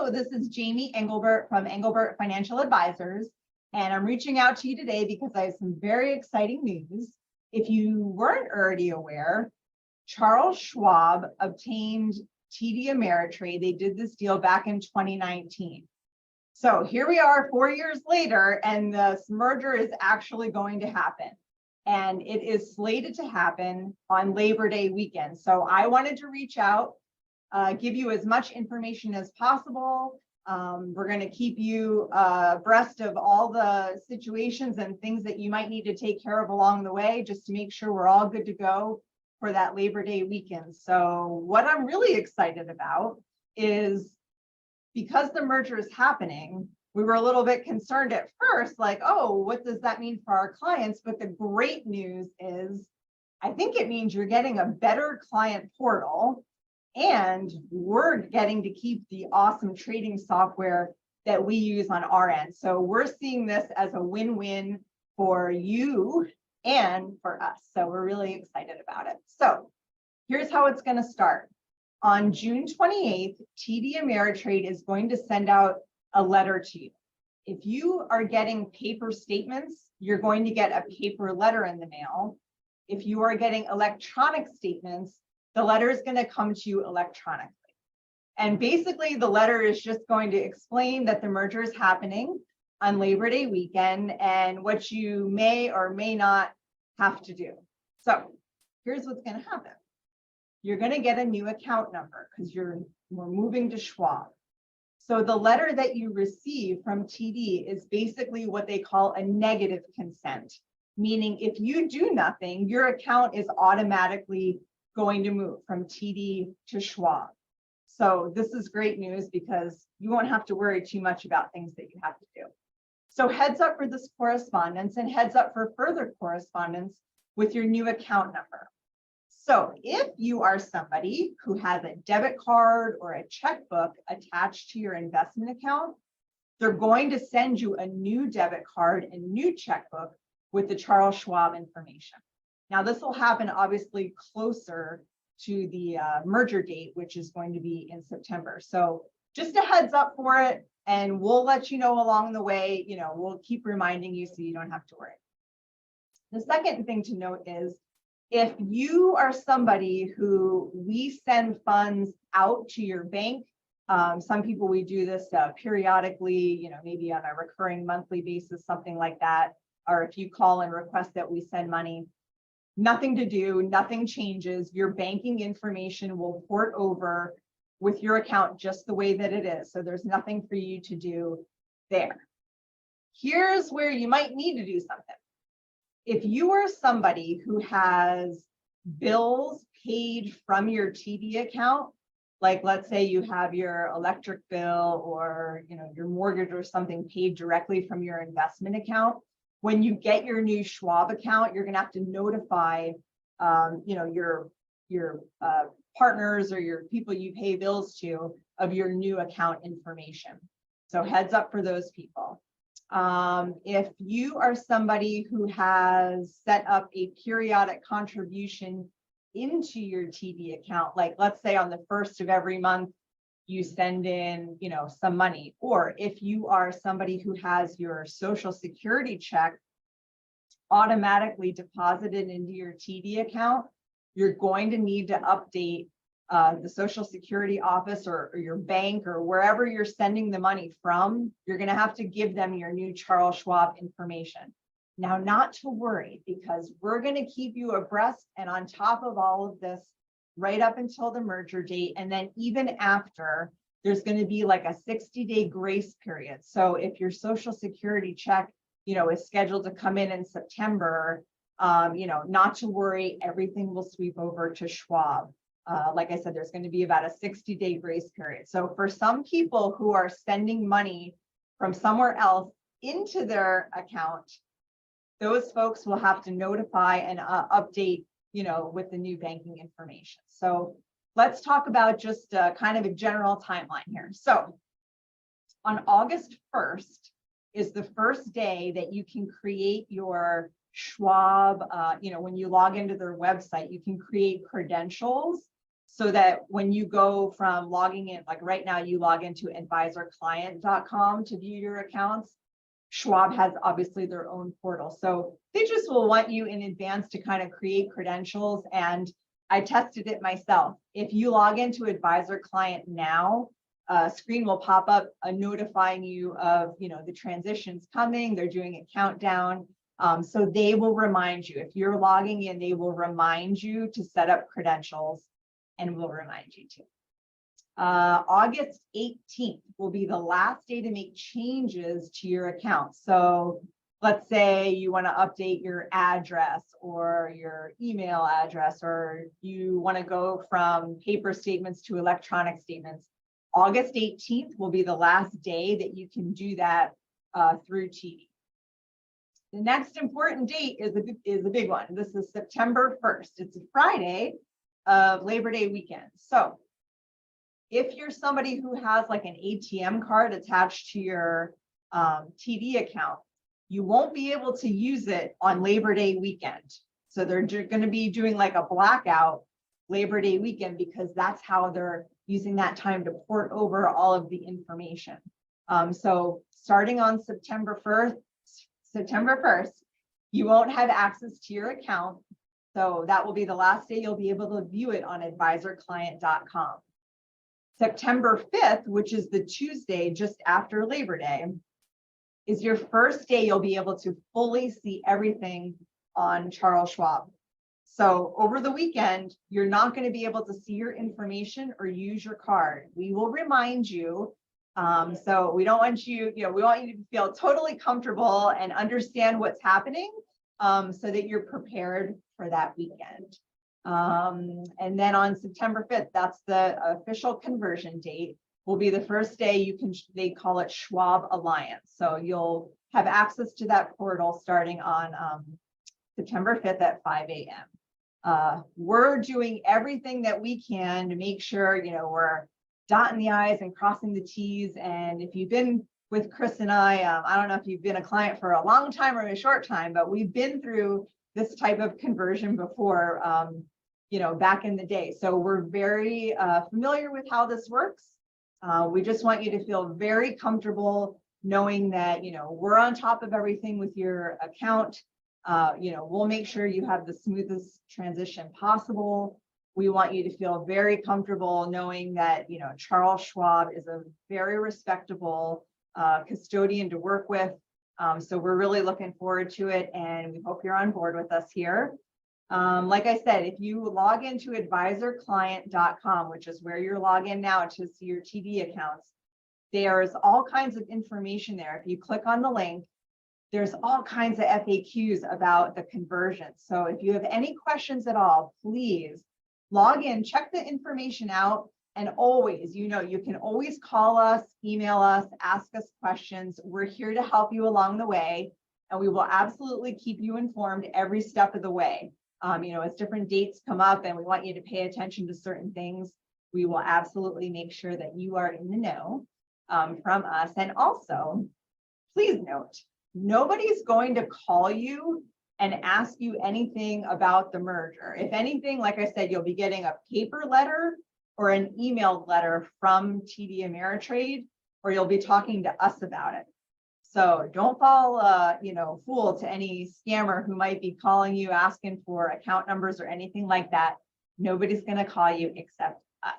Hello, this is Jamie Englebert from Englebert Financial Advisers, and I'm reaching out to you today because I have some very exciting news. If you weren't already aware, Charles Schwab obtained TD Ameritrade. They did this deal back in 2019. So here we are 4 years later, and this merger is actually going to happen. And it is slated to happen on Labor Day weekend. So I wanted to reach out, give you as much information as possible. We're going to keep you abreast of all the situations and things that you might need to take care of along the way, just to make sure we're all good to go for that Labor Day weekend. So what I'm really excited about is, because the merger is happening, we were a little bit concerned at first, like, oh, what does that mean for our clients? But the great news is, I think it means you're getting a better client portal, and we're getting to keep the awesome trading software that we use on our end. So we're seeing this as a win-win for you and for us. So we're really excited about it. So here's how it's going to start. On June 28th, TD Ameritrade is going to send out a letter to you. If you are getting paper statements, you're going to get a paper letter in the mail. If you are getting electronic statements, the letter is going to come to you electronically. And basically, the letter is just going to explain that the merger is happening on Labor Day weekend and what you may or may not have to do. So here's what's going to happen. You're going to get a new account number because we're moving to Schwab. So the letter that you receive from TD is basically what they call a negative consent, meaning if you do nothing, your account is automatically going to move from TD to Schwab. So this is great news because you won't have to worry too much about things that you have to do. So heads up for this correspondence, and heads up for further correspondence with your new account number. So if you are somebody who has a debit card or a checkbook attached to your investment account, they're going to send you a new debit card and new checkbook with the Charles Schwab information. Now, this will happen obviously closer to the merger date, which is going to be in September. So just a heads up for it, and we'll let you know along the way. We'll keep reminding you so you don't have to worry. The second thing to note is, if you are somebody who we send funds out to your bank, some people, we do this periodically, maybe on a recurring monthly basis, something like that. Or if you call and request that we send money, nothing to do, nothing changes. Your banking information will port over with your account just the way that it is. So there's nothing for you to do there. Here's where you might need to do something. If you are somebody who has bills paid from your TD account, like let's say you have your electric bill or your mortgage or something paid directly from your investment account, when you get your new Schwab account, you're going to have to notify your partners or your people you pay bills to of your new account information. So heads up for those people. If you are somebody who has set up a periodic contribution into your TD account, like let's say on the first of every month, you send in, some money, or if you are somebody who has your Social Security check automatically deposited into your TD account, you're going to need to update the Social Security office or your bank or wherever you're sending the money from. You're going to have to give them your new Charles Schwab information. Now, not to worry, because we're going to keep you abreast and on top of all of this right up until the merger date. And then even after, there's going to be like a 60-day grace period. So if your Social Security check, is scheduled to come in September, not to worry, everything will sweep over to Schwab. Like I said, there's going to be about a 60-day grace period. So for some people who are sending money from somewhere else into their account, those folks will have to notify and update, with the new banking information. So let's talk about just kind of a general timeline here. So on August 1st is the first day that you can create your Schwab, when you log into their website, you can create credentials so that when you go from logging in, like right now you log into advisorclient.com to view your accounts, Schwab has obviously their own portal. So they just will want you in advance to kind of create credentials. And I tested it myself. If you log into Advisor Client now, a screen will pop up notifying you of, the transitions coming. They're doing a countdown. So they will remind you. If you're logging in, they will remind you to set up credentials and will remind you to. August 18th will be the last day to make changes to your account. So let's say you want to update your address or your email address, or you want to go from paper statements to electronic statements. August 18th will be the last day that you can do that through TD. The next important date is a big one. This is September 1st. It's a Friday of Labor Day weekend. So if you're somebody who has like an ATM card attached to your TD account, you won't be able to use it on Labor Day weekend. So they're going to be doing like a blackout Labor Day weekend, because that's how they're using that time to port over all of the information. So starting on September 1st, you won't have access to your account. So that will be the last day you'll be able to view it on advisorclient.com. September 5th, which is the Tuesday just after Labor Day, is your first day you'll be able to fully see everything on Charles Schwab. So over the weekend, you're not going to be able to see your information or use your card. We will remind you. So we don't want you, we want you to feel totally comfortable and understand what's happening, so that you're prepared for that weekend. And then on September 5th, that's the official conversion date, will be the first day they call it Schwab Alliance. So you'll have access to that portal starting on September 5th at 5 a.m. We're doing everything that we can to make sure, we're dotting the I's and crossing the T's. And if you've been with Chris and I don't know if you've been a client for a long time or a short time, but we've been through this type of conversion before, back in the day. So we're very familiar with how this works. We just want you to feel very comfortable knowing that, we're on top of everything with your account. We'll make sure you have the smoothest transition possible. We want you to feel very comfortable knowing that, Charles Schwab is a very respectable custodian to work with. So we're really looking forward to it, and we hope you're on board with us here. Like I said, if you log into advisorclient.com, which is where you're logged in now to see your TD accounts, there's all kinds of information there. If you click on the link, there's all kinds of FAQs about the conversion. So if you have any questions at all, please log in, check the information out, and always, you can always call us, email us, ask us questions. We're here to help you along the way, and we will absolutely keep you informed every step of the way. As different dates come up and we want you to pay attention to certain things, we will absolutely make sure that you are in the know from us. And also, please note, nobody's going to call you and ask you anything about the merger. If anything, like I said, you'll be getting a paper letter or an emailed letter from TD Ameritrade, or you'll be talking to us about it. So don't fall, fool to any scammer who might be calling you asking for account numbers or anything like that. Nobody's going to call you except us.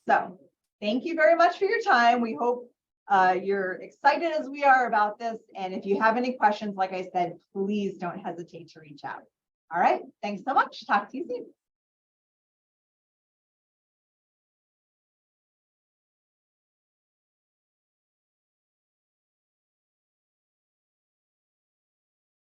So thank you very much for your time. We hope you're excited as we are about this. And if you have any questions, like I said, please don't hesitate to reach out. All right. Thanks so much. Talk to you soon.